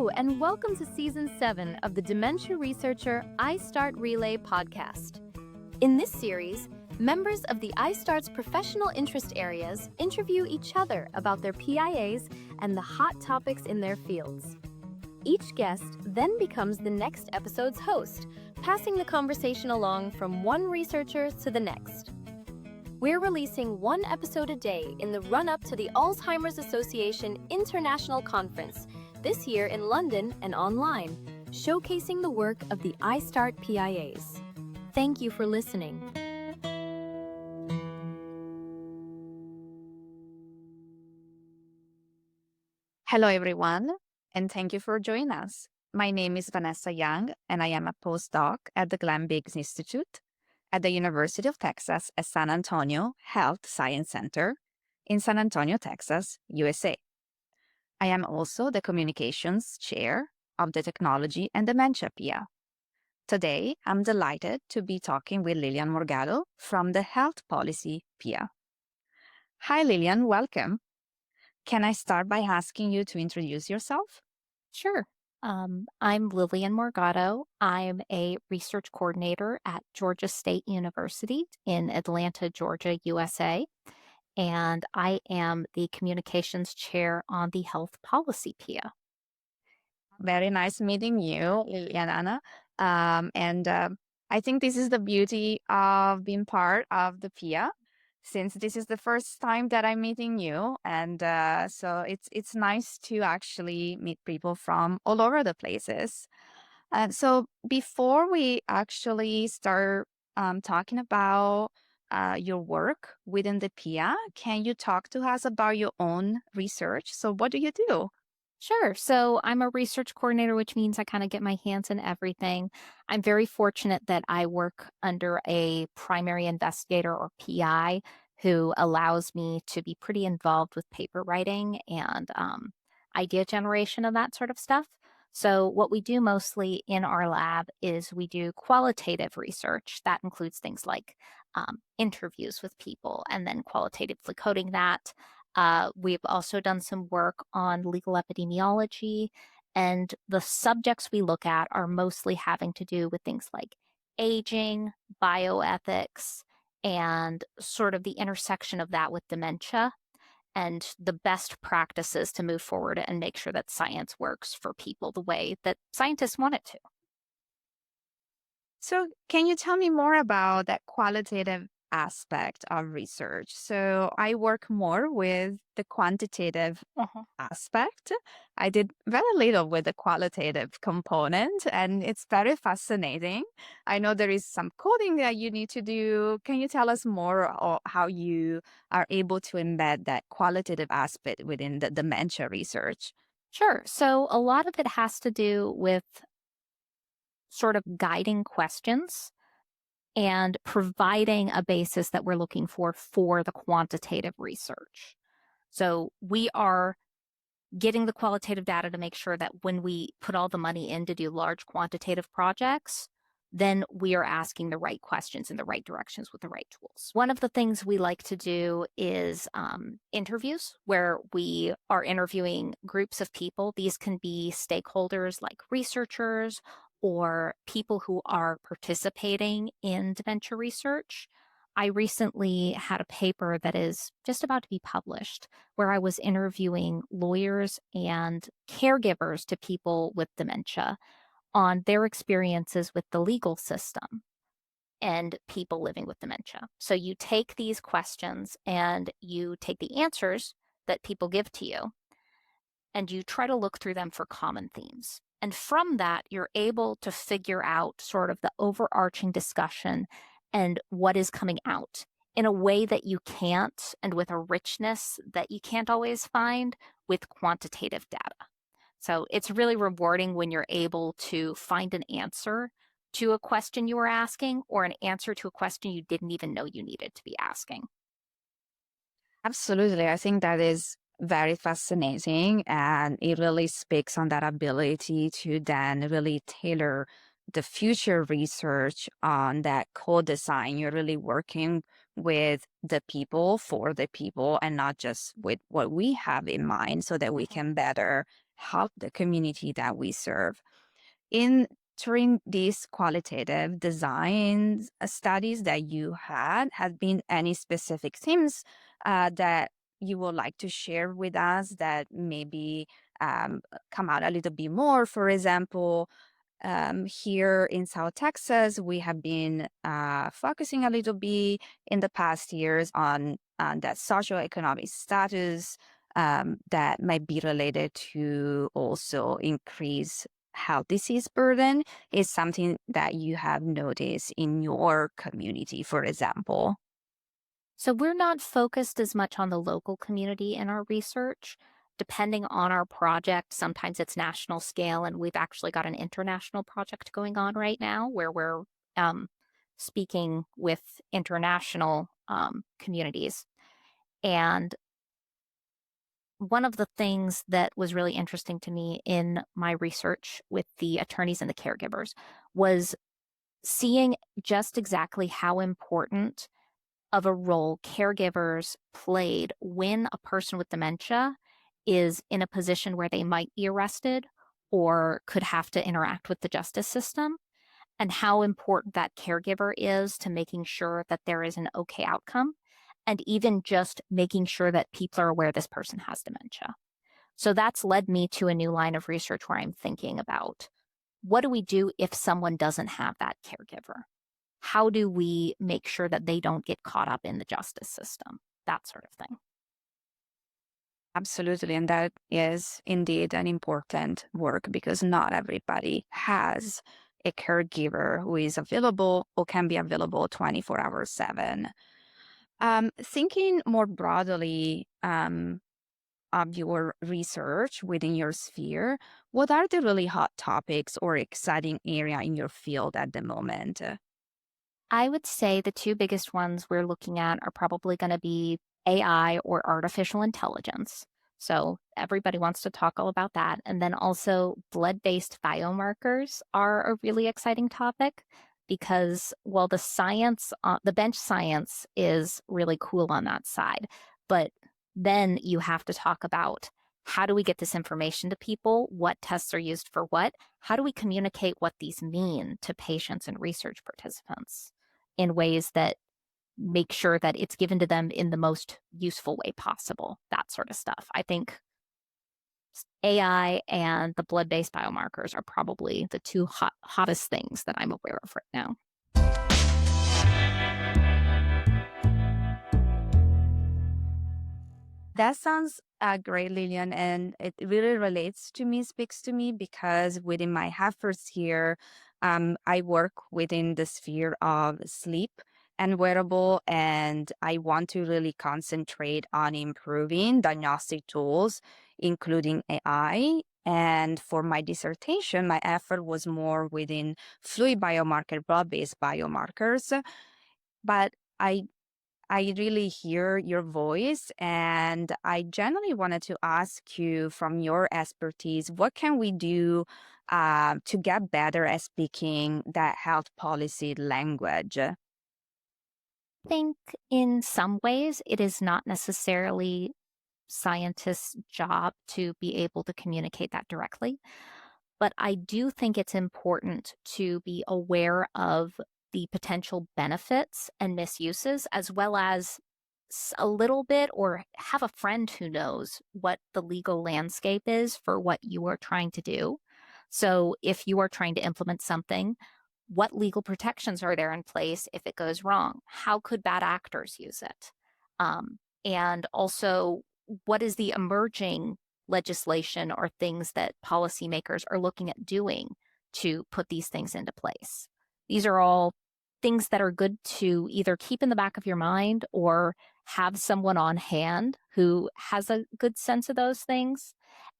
Hello, and welcome to Season 7 of the Dementia Researcher ISTAART Relay podcast. In this series, members of the ISTAART's professional interest areas interview each other about their PIAs and the hot topics in their fields. Each guest then becomes the next episode's host, passing the conversation along from one researcher to the next. We're releasing one episode a day in the run-up to the Alzheimer's Association International Conference, this year in London and online, showcasing the work of the ISTAART PIAs. Thank you for listening. Hello, everyone, and thank you for joining us. My name is Vanessa Young, and I am a postdoc at the Glenn Biggs Institute at the University of Texas at San Antonio Health Science Center in San Antonio, Texas, USA. I am also the Communications Chair of the Technology and Dementia PIA. Today, I'm delighted to be talking with Lillian Morgado from the Health Policy PIA. Hi, Lillian, welcome. Can I start by asking you to introduce yourself? Sure. I'm Lillian Morgado. I'm a research coordinator at Georgia State University in Atlanta, Georgia, USA. And I am the communications chair on the Health Policy PIA. Very nice meeting you, Liliana. I think this is the beauty of being part of the PIA, since this is the first time that I'm meeting you. And so it's nice to actually meet people from all over the places. So before we actually start talking about your work within the PIA, can you talk to us about your own research? So what do you do? Sure. So I'm a research coordinator, which means I kind of get my hands in everything. I'm very fortunate that I work under a primary investigator or PI who allows me to be pretty involved with paper writing and idea generation and that sort of stuff. So what we do mostly in our lab is we do qualitative research. That includes things like interviews with people and then qualitatively coding that. We've also done some work on legal epidemiology, and the subjects we look at are mostly having to do with things like aging, bioethics, and sort of the intersection of that with dementia and the best practices to move forward and make sure that science works for people the way that scientists want it to. So can you tell me more about that qualitative aspect of research? So I work more with the quantitative aspect. I did very little with the qualitative component, and it's very fascinating. I know there is some coding that you need to do. Can you tell us more of how you are able to embed that qualitative aspect within the dementia research? Sure. So a lot of it has to do with sort of guiding questions and providing a basis that we're looking for the quantitative research. So we are getting the qualitative data to make sure that when we put all the money in to do large quantitative projects, then we are asking the right questions in the right directions with the right tools. One of the things we like to do is interviews, where we are interviewing groups of people. These can be stakeholders like researchers or people who are participating in dementia research. I recently had a paper that is just about to be published where I was interviewing lawyers and caregivers to people with dementia on their experiences with the legal system and people living with dementia. So you take these questions and you take the answers that people give to you and you try to look through them for common themes. And from that, you're able to figure out sort of the overarching discussion and what is coming out in a way that you can't, and with a richness that you can't always find with quantitative data. So it's really rewarding when you're able to find an answer to a question you were asking or an answer to a question you didn't even know you needed to be asking. Absolutely. I think that is very fascinating, and it really speaks on that ability to then really tailor the future research on that co-design. You're really working with the people for the people and not just with what we have in mind so that we can better help the community that we serve. During these qualitative design studies that you had, has been any specific themes that you would like to share with us that maybe come out a little bit more? For example, here in South Texas, we have been focusing a little bit in the past years on that socioeconomic status that might be related to also increase health disease burden is something that you have noticed in your community, for example. So we're not focused as much on the local community in our research. Depending on our project, sometimes it's national scale, and we've actually got an international project going on right now where we're speaking with international communities. And one of the things that was really interesting to me in my research with the attorneys and the caregivers was seeing just exactly how important of a role caregivers played when a person with dementia is in a position where they might be arrested or could have to interact with the justice system, and how important that caregiver is to making sure that there is an okay outcome, and even just making sure that people are aware this person has dementia. So that's led me to a new line of research where I'm thinking about, what do we do if someone doesn't have that caregiver? How do we make sure that they don't get caught up in the justice system? That sort of thing. Absolutely. And that is indeed an important work because not everybody has a caregiver who is available or can be available 24 hours 7. Thinking more broadly of your research within your sphere, what are the really hot topics or exciting area in your field at the moment? I would say the two biggest ones we're looking at are probably going to be AI or artificial intelligence. So everybody wants to talk all about that. And then also blood-based biomarkers are a really exciting topic because, well, the science, the bench science is really cool on that side. But then you have to talk about, how do we get this information to people? What tests are used for what? How do we communicate what these mean to patients and research participants in ways that make sure that it's given to them in the most useful way possible? That sort of stuff. I think AI and the blood-based biomarkers are probably the two hottest things that I'm aware of right now. That sounds great, Lillian, and it really relates to me, speaks to me, because within my efforts here, I work within the sphere of sleep and wearable, and I want to really concentrate on improving diagnostic tools, including AI. And for my dissertation, my effort was more within fluid biomarker, blood-based biomarkers. But I really hear your voice, and I generally wanted to ask you from your expertise, what can we do to get better at speaking that health policy language? I think in some ways it is not necessarily scientists' job to be able to communicate that directly. But I do think it's important to be aware of the potential benefits and misuses, as well as a little bit, or have a friend who knows what the legal landscape is for what you are trying to do. So if you are trying to implement something, what legal protections are there in place if it goes wrong? How could bad actors use it? And also, what is the emerging legislation or things that policymakers are looking at doing to put these things into place? These are all things that are good to either keep in the back of your mind or have someone on hand who has a good sense of those things.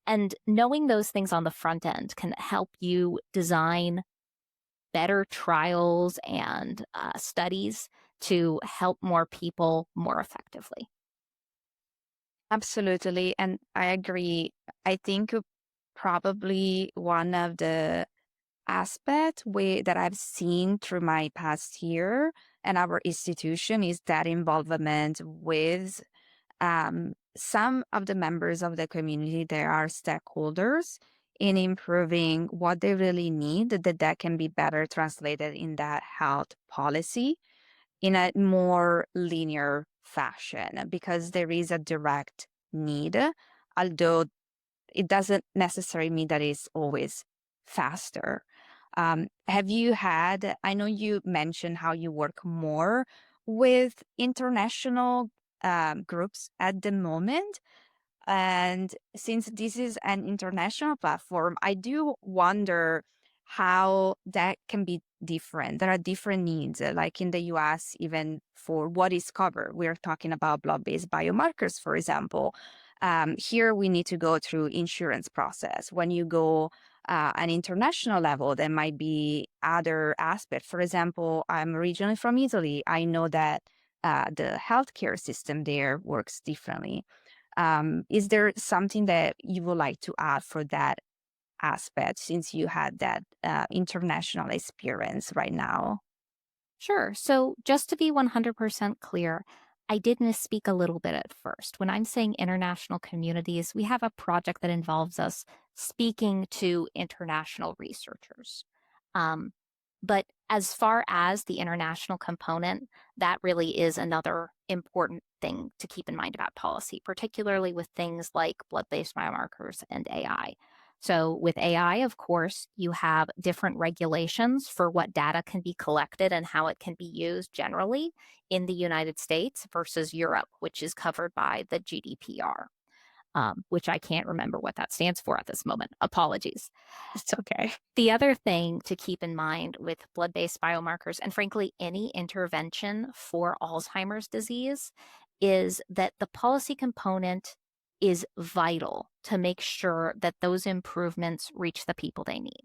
And knowing those things on the front end can help you design better trials and studies to help more people more effectively. Absolutely. And I agree. I think probably one of the aspects that I've seen through my past year and our institution is that involvement with some of the members of the community, there are stakeholders in improving what they really need, that can be better translated in that health policy in a more linear fashion, because there is a direct need, although it doesn't necessarily mean that it's always faster. Have you had, I know you mentioned how you work more with international groups at the moment. And since this is an international platform, I do wonder how that can be different. There are different needs, like in the US, even for what is covered. We're talking about blood-based biomarkers, for example. Here, we need to go through insurance process. When you go an international level, there might be other aspects. For example, I'm originally from Italy. I know that the healthcare system there works differently. Is there something that you would like to add for that aspect, since you had that international experience right now? Sure. So, just to be 100% clear, I did misspeak a little bit at first. When I'm saying international communities, we have a project that involves us speaking to international researchers. Um, but as far as the international component, that really is another important thing to keep in mind about policy, particularly with things like blood based biomarkers and AI. So, with AI, of course, you have different regulations for what data can be collected and how it can be used generally in the United States versus Europe, which is covered by the GDPR, which I can't remember what that stands for at this moment. Apologies. It's okay. The other thing to keep in mind with blood based biomarkers, and frankly, any intervention for Alzheimer's disease, is that the policy component is vital to make sure that those improvements reach the people they need.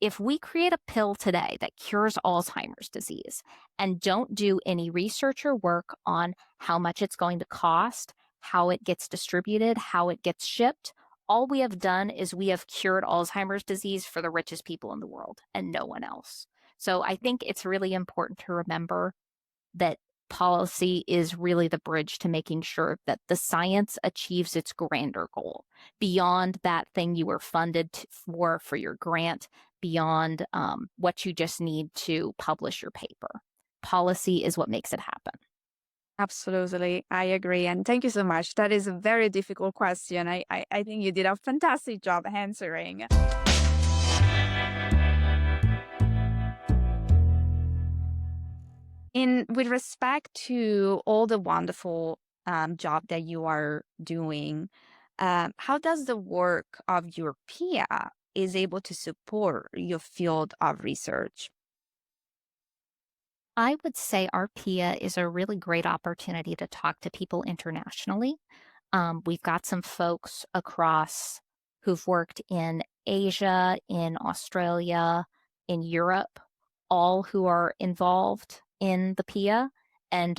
If we create a pill today that cures Alzheimer's disease and don't do any research or work on how much it's going to cost, how it gets distributed, how it gets shipped, all we have done is we have cured Alzheimer's disease for the richest people in the world and no one else. So I think it's really important to remember that policy is really the bridge to making sure that the science achieves its grander goal beyond that thing you were funded for your grant, beyond what you just need to publish your paper. Policy is what makes it happen. Absolutely. I agree. And thank you so much. That is a very difficult question. I think you did a fantastic job answering. With respect to all the wonderful job that you are doing, how does the work of your PIA is able to support your field of research? I would say our PIA is a really great opportunity to talk to people internationally. We've got some folks across who've worked in Asia, in Australia, in Europe, all who are involved in the PIA. And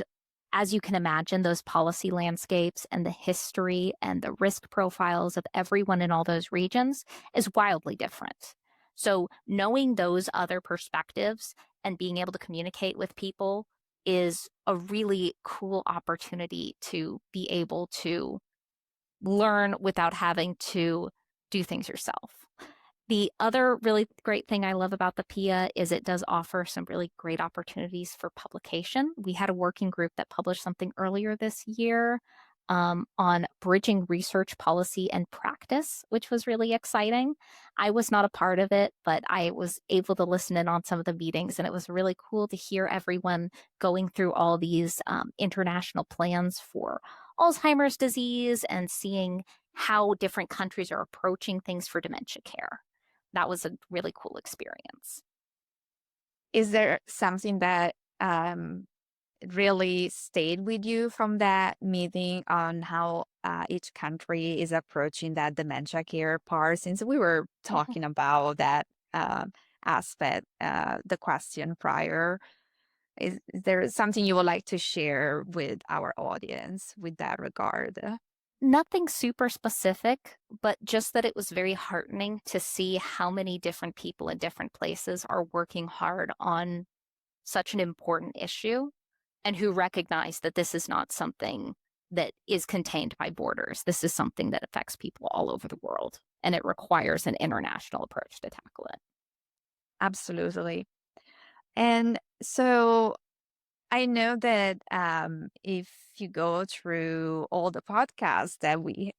as you can imagine, those policy landscapes and the history and the risk profiles of everyone in all those regions is wildly different. So, knowing those other perspectives and being able to communicate with people is a really cool opportunity to be able to learn without having to do things yourself. The other really great thing I love about the PIA is it does offer some really great opportunities for publication. We had a working group that published something earlier this year on bridging research policy and practice, which was really exciting. I was not a part of it, but I was able to listen in on some of the meetings, and it was really cool to hear everyone going through all these international plans for Alzheimer's disease and seeing how different countries are approaching things for dementia care. That was a really cool experience. Is there something that really stayed with you from that meeting on how each country is approaching that dementia care part? Since we were talking about that aspect, the question prior, is there something you would like to share with our audience with that regard? Nothing super specific, but just that it was very heartening to see how many different people in different places are working hard on such an important issue and who recognize that this is not something that is contained by borders. This is something that affects people all over the world, and it requires an international approach to tackle it. Absolutely. And so I know that if you go through all the podcasts that we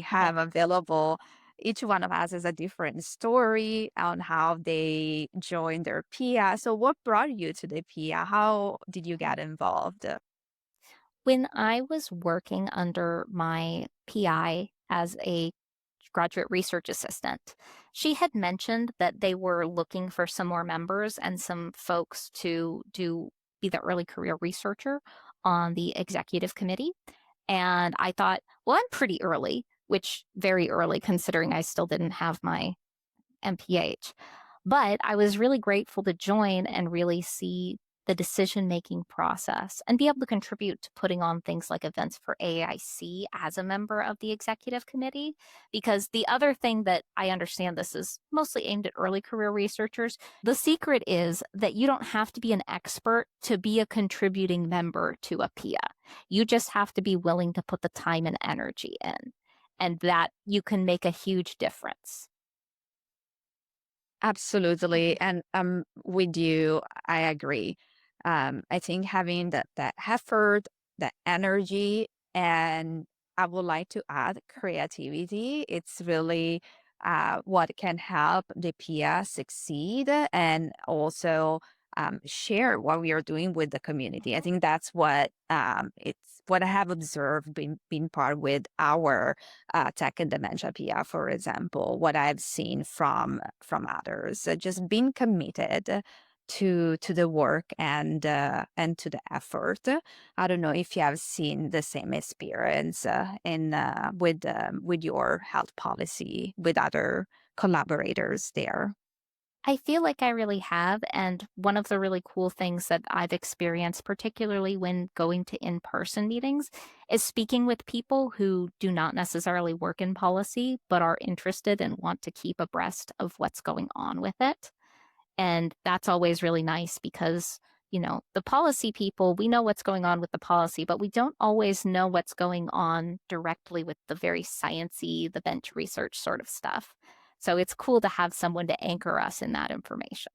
have available, each one of us has a different story on how they joined their PIA. So what brought you to the PIA? How did you get involved? When I was working under my PI as a graduate research assistant, she had mentioned that they were looking for some more members and some folks to be the early career researcher on the executive committee. And I thought, well, I'm pretty early, which very early considering I still didn't have my MPH. But I was really grateful to join and really see the decision-making process and be able to contribute to putting on things like events for AAIC as a member of the executive committee. Because the other thing that I understand, this is mostly aimed at early career researchers, the secret is that you don't have to be an expert to be a contributing member to a PIA. You just have to be willing to put the time and energy in, and that you can make a huge difference. Absolutely. And with you, I agree. I think having that effort, that energy, and I would like to add creativity, it's really what can help the PIA succeed and also share what we are doing with the community. I think that's what it's what I have observed being part with our tech and dementia PIA, for example, what I've seen from others, just being committed to the work and to the effort. I don't know if you have seen the same experience in with your health policy with other collaborators there. I feel like I really have. And one of the really cool things that I've experienced, particularly when going to in person meetings, is speaking with people who do not necessarily work in policy, but are interested and want to keep abreast of what's going on with it. And that's always really nice because, the policy people, we know what's going on with the policy, but we don't always know what's going on directly with the very sciencey, the bench research sort of stuff. So it's cool to have someone to anchor us in that information.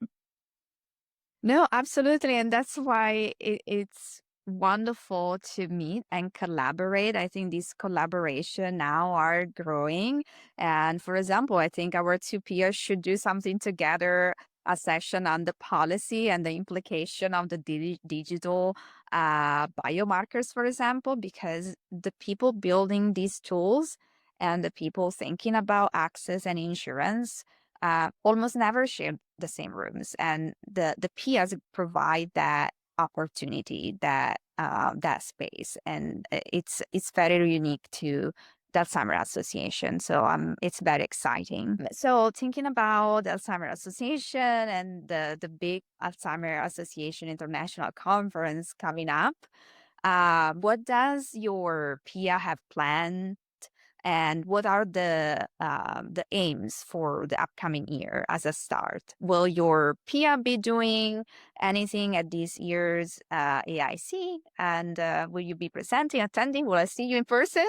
No, absolutely. And that's why it's wonderful to meet and collaborate. I think these collaboration now are growing. And for example, I think our two peers should do something together, a session on the policy and the implication of the digital biomarkers, for example, because the people building these tools and the people thinking about access and insurance almost never share the same rooms, and the peers provide that opportunity, that space, and it's very unique to the Alzheimer Association. So it's very exciting. So thinking about the Alzheimer Association and the big Alzheimer Association International Conference coming up, what does your PIA have planned? And what are the aims for the upcoming year as a start? Will your PIA be doing anything at this year's AIC? And will you be presenting, attending? Will I see you in person?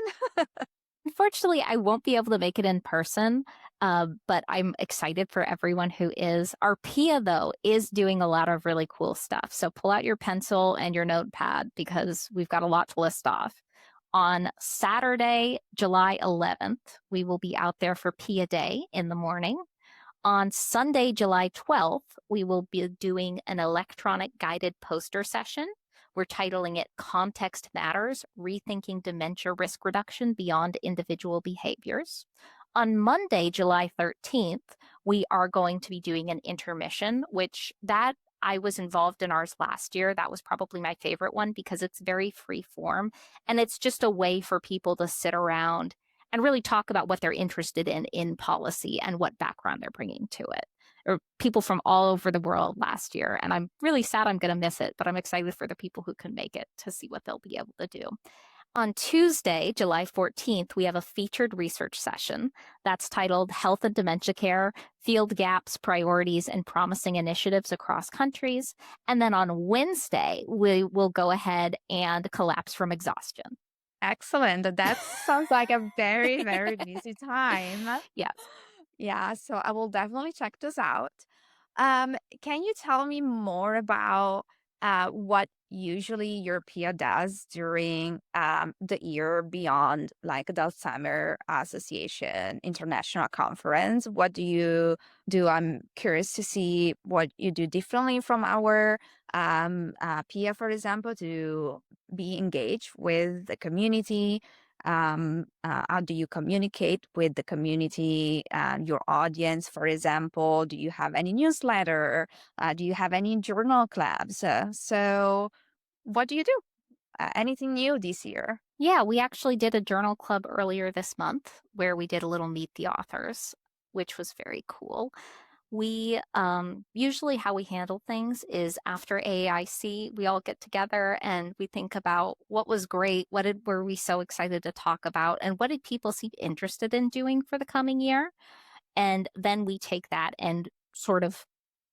Unfortunately, I won't be able to make it in person, but I'm excited for everyone who is. Our PIA, though, is doing a lot of really cool stuff. So pull out your pencil and your notepad because we've got a lot to list off. On Saturday, July 11th, we will be out there for PIA Day in the morning. On Sunday, July 12th, we will be doing an electronic guided poster session. We're titling it Context Matters, Rethinking Dementia Risk Reduction Beyond Individual Behaviors. On Monday, July 13th, we are going to be doing an intermission, which I was involved in ours last year. That was probably my favorite one because it's very free form and it's just a way for people to sit around and really talk about what they're interested in policy and what background they're bringing to it. Or people from all over the world last year. And I'm really sad I'm going to miss it, but I'm excited for the people who can make it to see what they'll be able to do. On Tuesday, July 14th, we have a featured research session that's titled Health and Dementia Care, Field Gaps, Priorities, and Promising Initiatives Across Countries. And then on Wednesday, we will go ahead and collapse from exhaustion. Excellent. That sounds like a very, very busy time. Yes. Yeah, so I will definitely check this out. Can you tell me more about what usually your PIA does during the year beyond like the Alzheimer Association International Conference? What do you do? I'm curious to see what you do differently from our PIA, for example, to be engaged with the community. How do you communicate with the community and your audience, for example? Do you have any newsletter? Do you have any journal clubs? So what do you do? Anything new this year? Yeah, we actually did a journal club earlier this month where we did a little meet the authors, which was very cool. We usually how we handle things is after AAIC, we all get together and we think about what was great, were we so excited to talk about, and what did people seem interested in doing for the coming year? And then we take that and sort of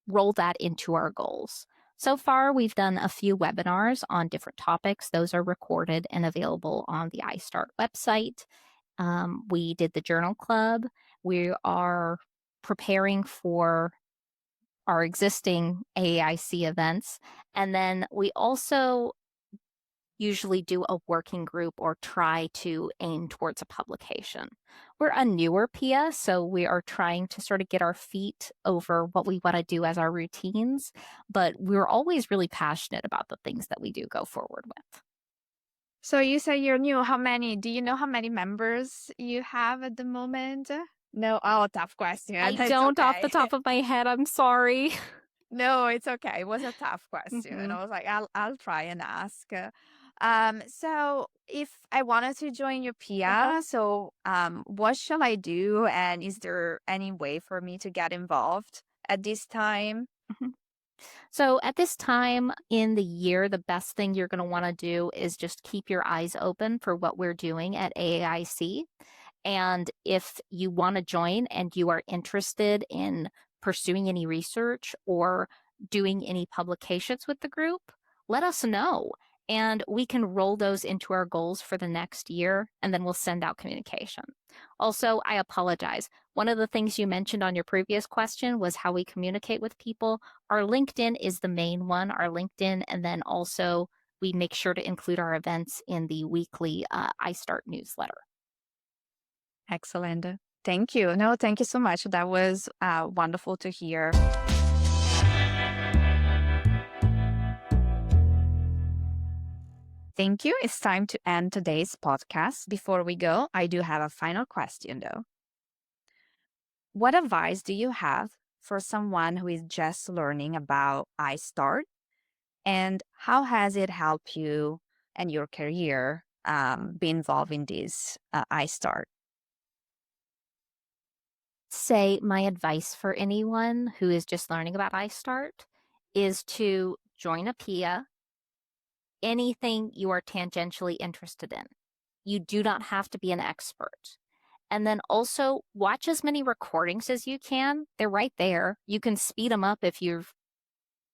roll that into our goals. So far, we've done a few webinars on different topics. Those are recorded and available on the iStart website. We did the journal club. We are preparing for our existing AAIC events. And then we also usually do a working group or try to aim towards a publication. We're a newer PIA, so we are trying to sort of get our feet over what we want to do as our routines, but we're always really passionate about the things that we do go forward with. So you say you're new. Do you know how many members you have at the moment? No, oh, tough question. I It's don't off the okay. top of my head, I'm sorry. No, it's okay. It was a tough question. And Mhm. I was like, I'll try and ask. So if I wanted to join your Uh-huh. PIA, so what shall I do? And is there any way for me to get involved at this time? Mhm. So at this time in the year, the best thing you're going to want to do is just keep your eyes open for what we're doing at AAIC. And if you want to join and you are interested in pursuing any research or doing any publications with the group, let us know. And we can roll those into our goals for the next year, and then we'll send out communication. Also, I apologize. One of the things you mentioned on your previous question was how we communicate with people. Our LinkedIn is the main one, our LinkedIn, and then also we make sure to include our events in the weekly iStart newsletter. Excellent. Thank you. No, thank you so much. That was wonderful to hear. Thank you. It's time to end today's podcast. Before we go, I do have a final question though. What advice do you have for someone who is just learning about iStart, and how has it helped you and your career be involved in this iStart? Say my advice for anyone who is just learning about iStart is to join a PIA, anything you are tangentially interested in. You do not have to be an expert. And then also watch as many recordings as you can. They're right there. You can speed them up if you're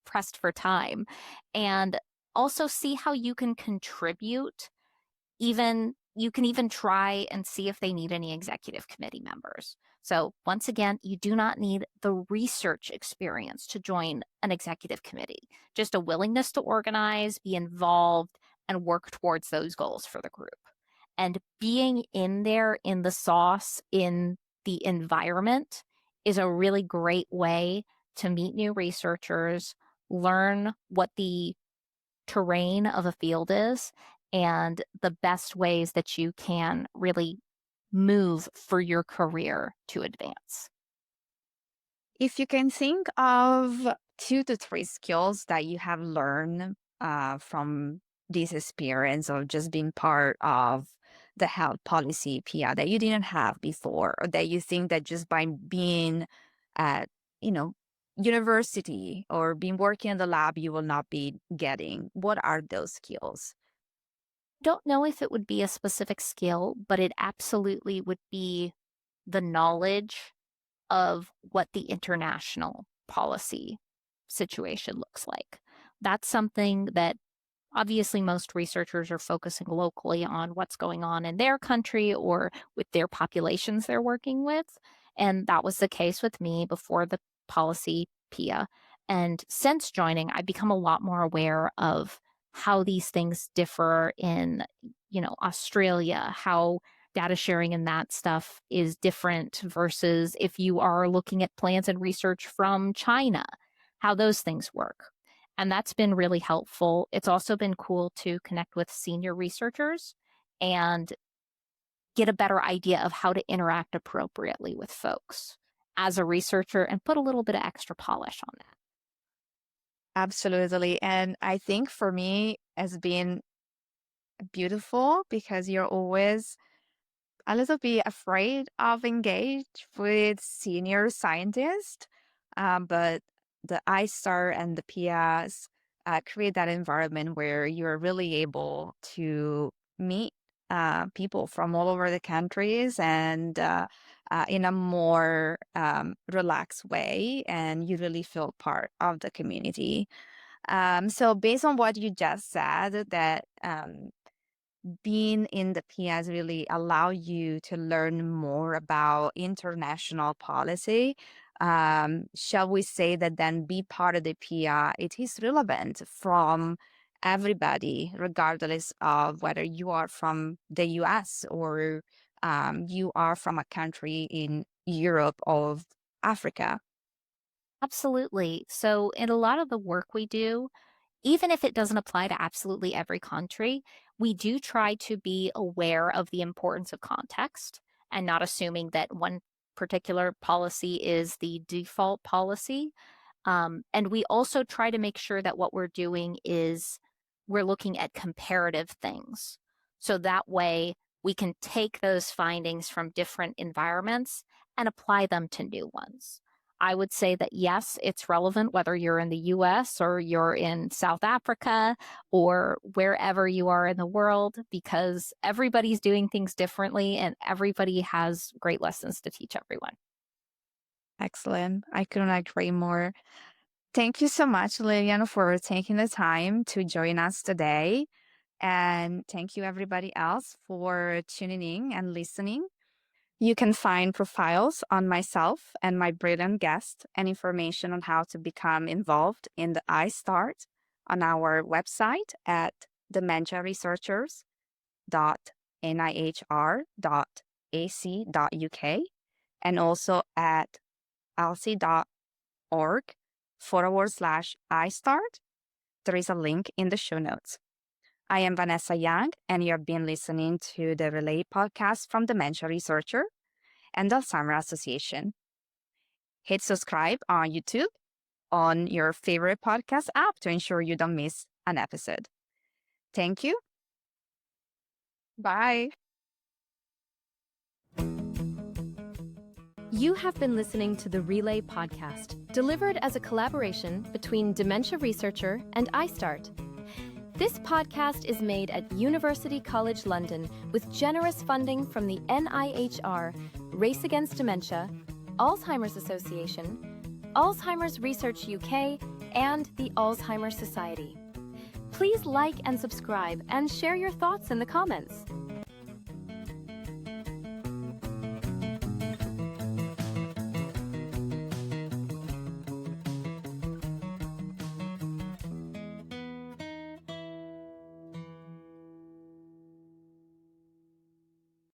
pressed for time. And also see how you can contribute. Even you can even try and see if they need any executive committee members. So once again, you do not need the research experience to join an executive committee, just a willingness to organize, be involved, and work towards those goals for the group. And being in there in the sauce, in the environment, is a really great way to meet new researchers, learn what the terrain of a field is, and the best ways that you can really move for your career to advance. If you can think of 2 to 3 skills that you have learned from this experience of just being part of the health policy PIA that you didn't have before, or that you think that just by being at, you know, university or being working in the lab, you will not be getting, what are those skills? Don't know if it would be a specific skill, but it absolutely would be the knowledge of what the international policy situation looks like. That's something that Obviously, most researchers are focusing locally on what's going on in their country or with their populations they're working with. And that was the case with me before the policy PIA. And since joining, I've become a lot more aware of how these things differ in, Australia, how data sharing and that stuff is different versus if you are looking at plans and research from China, how those things work. And that's been really helpful. It's also been cool to connect with senior researchers and get a better idea of how to interact appropriately with folks as a researcher and put a little bit of extra polish on that. Absolutely. And I think for me, it's been beautiful because you're always a little bit afraid of engage with senior scientists, but the ISTAR and the PIAs create that environment where you're really able to meet people from all over the countries and in a more relaxed way, and you really feel part of the community. So based on what you just said, that being in the PIAs really allow you to learn more about international policy. Shall we say that then be part of the PIA, it is relevant from everybody, regardless of whether you are from the US or you are from a country in Europe or Africa. Absolutely. So, in a lot of the work we do, even if it doesn't apply to absolutely every country, we do try to be aware of the importance of context and not assuming that one particular policy is the default policy. And we also try to make sure that what we're doing is we're looking at comparative things. So that way we can take those findings from different environments and apply them to new ones. I would say that yes, it's relevant whether you're in the US or you're in South Africa or wherever you are in the world, because everybody's doing things differently and everybody has great lessons to teach everyone. Excellent. I couldn't agree more. Thank you so much, Lillian, for taking the time to join us today. And thank you, everybody else, for tuning in and listening. You can find profiles on myself and my brilliant guest and information on how to become involved in the ISTAART on our website at dementiaresearchers.nihr.ac.uk and also at alc.org/ISTAART. There is a link in the show notes. I am Vanessa Young, and you have been listening to the Relay podcast from Dementia Researcher and Alzheimer Association. Hit subscribe on YouTube on your favorite podcast app to ensure you don't miss an episode. Thank you. Bye. You have been listening to the Relay podcast, delivered as a collaboration between Dementia Researcher and ISTAART. This podcast is made at University College London with generous funding from the NIHR, Race Against Dementia, Alzheimer's Association, Alzheimer's Research UK, and the Alzheimer's Society. Please like and subscribe and share your thoughts in the comments.